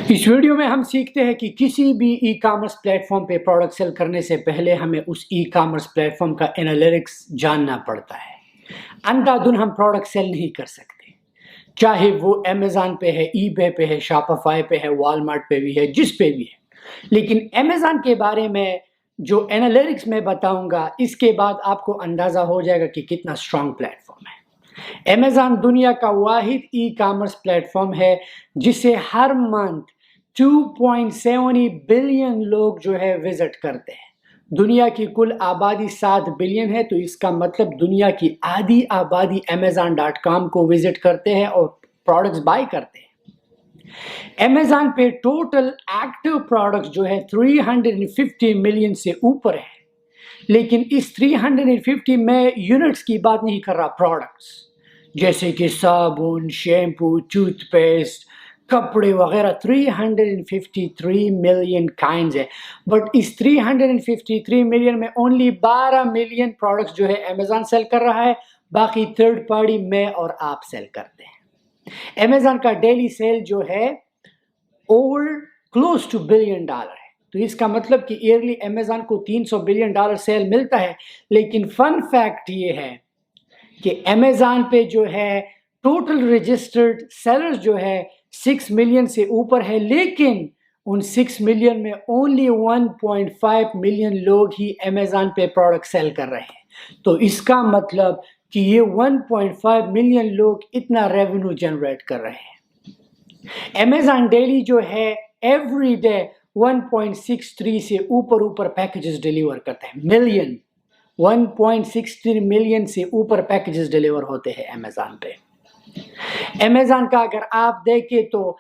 اس video میں ہم سیکھتے ہیں کہ کسی بھی ای کامرس پلیٹ فارم پہ پروڈکٹ سیل کرنے سے پہلے ہمیں اس ای کامرس پلیٹ فارم کا انالیٹکس جاننا پڑتا ہے۔ اندھا دھند ہم پروڈکٹ سیل نہیں کر سکتے، چاہے وہ امیزون پہ ہے، ای بے پہ ہے، شاپیفائی پہ ہے، والمارٹ پہ بھی ہے، جس پہ بھی ہے۔ لیکن امیزون کے بارے میں جو انالیٹکس میں بتاؤں گا، اس کے بعد آپ کو اندازہ ہو جائے گا کہ کتنا اسٹرانگ پلیٹ فارم ہے۔ امیزون دنیا کا واحد ای کامرس پلیٹ فارم ہے جسے ہر منتھ 2.7 بلین لوگ جو ہے وزٹ کرتے ہیں۔ دنیا کی کل آبادی 7 بلین ہے، تو اس کا مطلب دنیا کی آدھی آبادی Amazon.com کو وزٹ کرتے ہیں اور پروڈکٹس بائی کرتے ہیں۔ امیزون پہ ٹوٹل ایکٹیو پروڈکٹس جو ہے 350 ملین سے اوپر ہے، لیکن اس 350 میں یونٹس کی بات نہیں کر رہا، پروڈکٹس جیسے کہ صابن، شیمپو، ٹوتھ پیسٹ، کپڑے وغیرہ 353 ملین کائنڈز ہے۔ بٹ اس 353 ملین میں اونلی 12 ملین پروڈکٹس جو ہے امیزون سیل کر رہا ہے، باقی تھرڈ پارٹی میں اور آپ سیل کرتے ہیں۔ امیزون کا ڈیلی سیل جو ہے اوور کلوز ٹو $1 بلین ہے، تو اس کا مطلب کہ ایئرلی امیزون کو $300 بلین سیل ملتا ہے۔ لیکن فن فیکٹ یہ ہے کہ امیزون پہ جو ہے ٹوٹل رجسٹرڈ سیلرز جو ہے 6 ملین سے اوپر ہے، لیکن ان 6 ملین میں اونلی 1.5 ملین لوگ ہی امیزون پہ پروڈکٹ سیل کر رہے ہیں۔ تو اس کا مطلب کہ یہ 1.5 ملین لوگ اتنا ریونیو جنریٹ کر رہے ہیں۔ امیزون ڈیلی جو ہے ایوری ڈے 1.63 سے اوپر پیکجز ڈیلیور کرتے ہیں، ملین 1.63 ملین سے اوپر پیکجز ڈیلیور ہوتے ہیں امیزون پہ۔ امیزون کا اگر آپ دیکھیں تو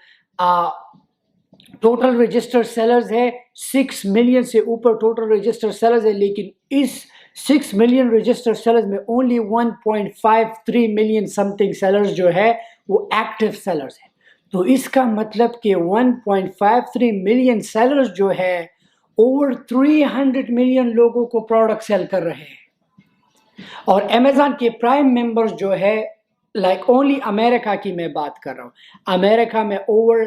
ٹوٹل رجسٹرڈ سیلرز ہے 6 ملین سے اوپر ٹوٹل رجسٹرڈ سیلرز ہے، لیکن اس 6 ملین رجسٹرڈ سیلرز میں only 1.53 million some thing sellers جو ہے وہ ایکٹیو سیلرز ہیں۔ تو اس کا مطلب کہ 1.53 ملین سیلرز جو ہے اوور 300 ملین لوگوں کو پروڈکٹ سیل کر رہے ہیں۔ اور امیزون کے پرائم ممبرز جو ہے لائک اونلی امریکہ کی میں بات کر رہا ہوں، امریکہ میں اوور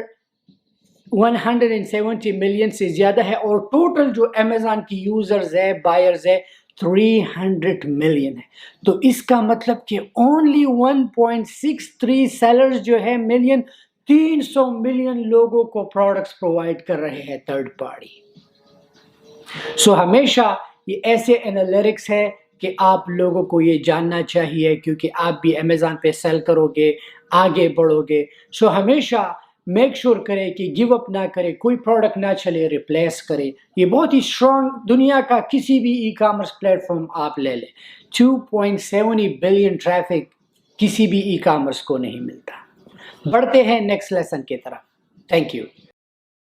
170 ملین سے زیادہ ہے، اور ٹوٹل جو امیزون کی یوزرز ہے، بائرز ہے، 300 ملین ہے۔ تو اس کا مطلب کہ اونلی 1.63 سیلرز جو ہے ملین 300 ملین لوگوں کو پروڈکٹس پرووائڈ کر رہے ہیں تھرڈ پارٹی۔ سو ہمیشہ یہ ایسے انالیٹکس ہے کہ آپ لوگوں کو یہ جاننا چاہیے، کیونکہ آپ بھی امیزون پہ سیل کرو گے، آگے بڑھو گے۔ سو ہمیشہ میک شور کرے کہ گیو اپ نہ کرے، کوئی پروڈکٹ نہ چلے ریپلیس کرے۔ یہ بہت ہی اسٹرانگ، دنیا کا کسی بھی ای کامرس پلیٹ فارم آپ لے لیں، 2.7 بلین ٹریفک کسی بھی ای کامرس کو نہیں ملتا۔ بڑھتے ہیں نیکسٹ لیسن کی طرف۔ Thank you.